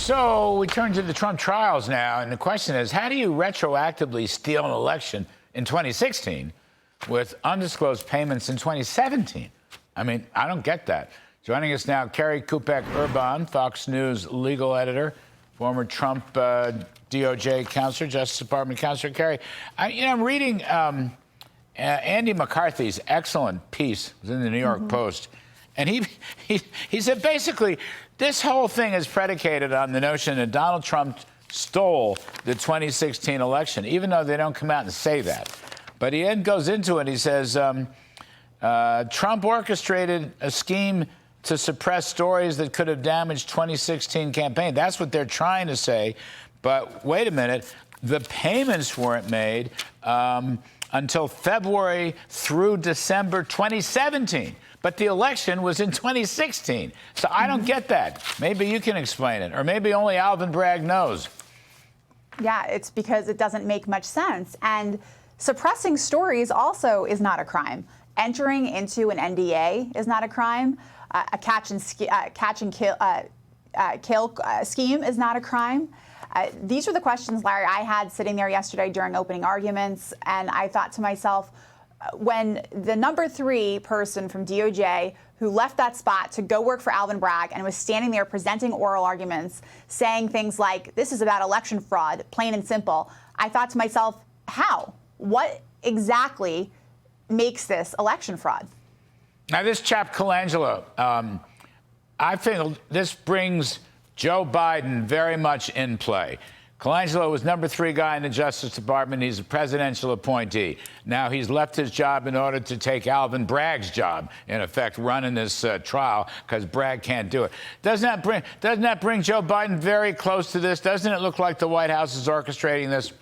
So we turn to the Trump trials now, and the question is, how do you retroactively steal an election in 2016 with undisclosed payments in 2017? I mean, I don't get that. Joining us now, Kerri Kupec Urbahn, Fox News legal editor, former Trump DOJ counselor, Justice Department counselor. Kerri, I'm reading Andy McCarthy's excellent piece. It was in the New York Post. And he said, basically, this whole thing is predicated on the notion that Donald Trump stole the 2016 election, even though they don't come out and say that. But he then goes into it. He says, Trump orchestrated a scheme to suppress stories that could have damaged 2016 campaign. That's what they're trying to say. But wait a minute, the payments weren't made until February through December 2017. But the election was in 2016. So I don't get that. Maybe you can explain it. Or maybe only Alvin Bragg knows. Yeah, it's because it doesn't make much sense. And suppressing stories also is not a crime. Entering into an NDA is not a crime. A catch and kill scheme is not a crime. These are the questions, Larry, I had sitting there yesterday during opening arguments. And I thought to myself, when the number 3 person from DOJ who left that spot to go work for Alvin Bragg and was standing there presenting oral arguments, saying things like, this is about election fraud, plain and simple, I thought to myself, how? What exactly makes this election fraud? Now, this chap, Colangelo, I think this brings Joe Biden very much in play. Colangelo was number 3 guy in the Justice Department. He's a presidential appointee. Now he's left his job in order to take Alvin Bragg's job, in effect, running this trial because Bragg can't do it. Doesn't that bring Joe Biden very close to this? Doesn't it look like the White House is orchestrating this?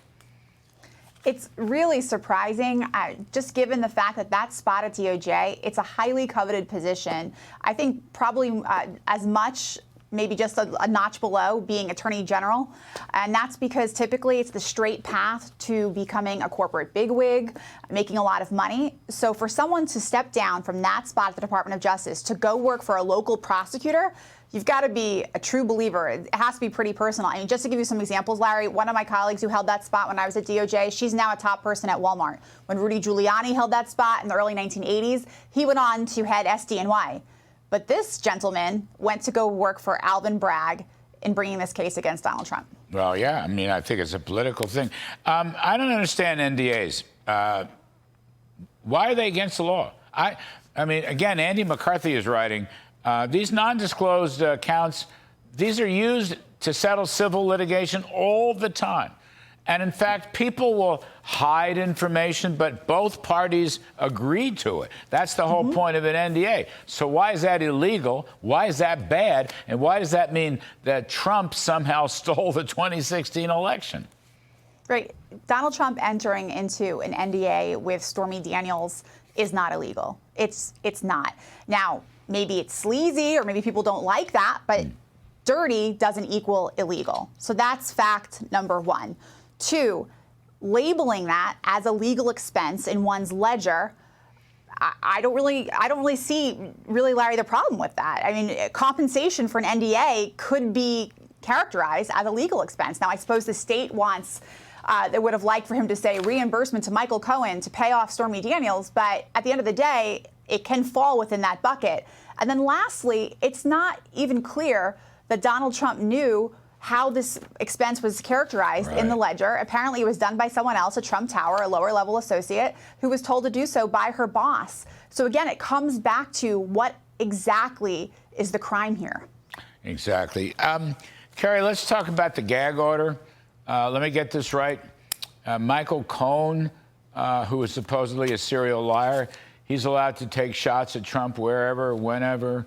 It's really surprising, just given the fact that that spot at DOJ, it's a highly coveted position. I think probably as much, maybe just a notch below being Attorney General. And that's because typically it's the straight path to becoming a corporate bigwig, making a lot of money. So for someone to step down from that spot at the Department of Justice to go work for a local prosecutor, you've got to be a true believer. It has to be pretty personal. I mean, just to give you some examples, Larry, one of my colleagues who held that spot when I was at DOJ, she's now a top person at Walmart. When Rudy Giuliani held that spot in the early 1980s, he went on to head SDNY. But this gentleman went to go work for Alvin Bragg in bringing this case against Donald Trump. Well, yeah, I mean, I think it's a political thing. I don't understand NDAs. Why are they against the law? I mean, again, Andy McCarthy is writing, these non-disclosed accounts, these are used to settle civil litigation all the time. And in fact, people will hide information, but both parties agreed to it. That's the whole point of an NDA. So why is that illegal? Why is that bad? And why does that mean that Trump somehow stole the 2016 election? Right. Donald Trump entering into an NDA with Stormy Daniels is not illegal. It's not. Now, maybe it's sleazy or maybe people don't like that, but dirty doesn't equal illegal. So that's fact number 1. 2, labeling that as a legal expense in one's ledger, I don't really see, Larry, the problem with that. I mean, compensation for an NDA could be characterized as a legal expense. Now, I suppose the state wants, they would have liked for him to say reimbursement to Michael Cohen to pay off Stormy Daniels, but at the end of the day, it can fall within that bucket. And then lastly, it's not even clear that Donald Trump knew how this expense was characterized in the ledger. Apparently, it was done by someone else, a Trump Tower, a lower-level associate, who was told to do so by her boss. So again, it comes back to what exactly is the crime here. Exactly. Kerri, let's talk about the gag order. Let me get this right. Michael Cohen, who is supposedly a serial liar, he's allowed to take shots at Trump wherever, whenever,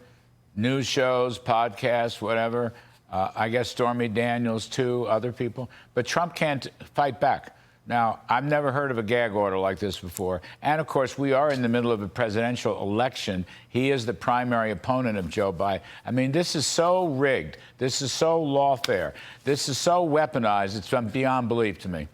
news shows, podcasts, whatever. I guess Stormy Daniels, too, other people. But Trump can't fight back. Now, I've never heard of a gag order like this before. And, of course, we are in the middle of a presidential election. He is the primary opponent of Joe Biden. I mean, this is so rigged. This is so lawfare. This is so weaponized. It's beyond belief to me.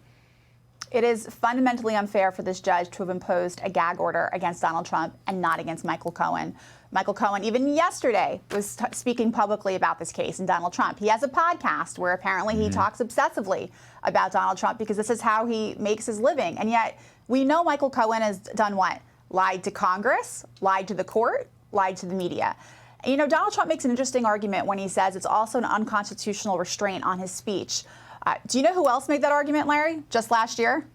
It is fundamentally unfair for this judge to have imposed a gag order against Donald Trump and not against Michael Cohen. Michael Cohen, even yesterday, was speaking publicly about this case and Donald Trump. He has a podcast where apparently he talks obsessively about Donald Trump because this is how he makes his living. And yet we know Michael Cohen has done what? Lied to Congress, lied to the court, lied to the media. And, you know, Donald Trump makes an interesting argument when he says it's also an unconstitutional restraint on his speech. Do you know who else made that argument, Larry, just last year?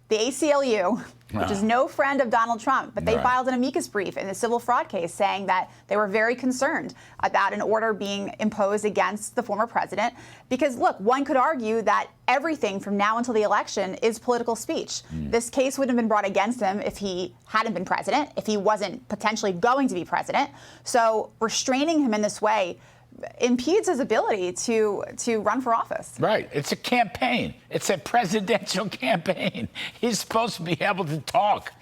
The ACLU, which is no friend of Donald Trump, but they filed an amicus brief in the civil fraud case saying that they were very concerned about an order being imposed against the former president. Because, look, one could argue that everything from now until the election is political speech. This case wouldn't have been brought against him if he hadn't been president, if he wasn't potentially going to be president. So restraining him in this way impedes his ability to run for office. Right. It's a campaign. It's a presidential campaign. He's supposed to be able to talk.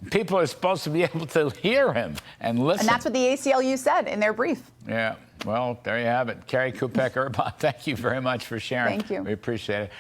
People are supposed to be able to hear him and listen. And that's what the ACLU said in their brief. Yeah. Well, there you have it. Kerri Kupec Urbahn, thank you very much for sharing. Thank you. We appreciate it.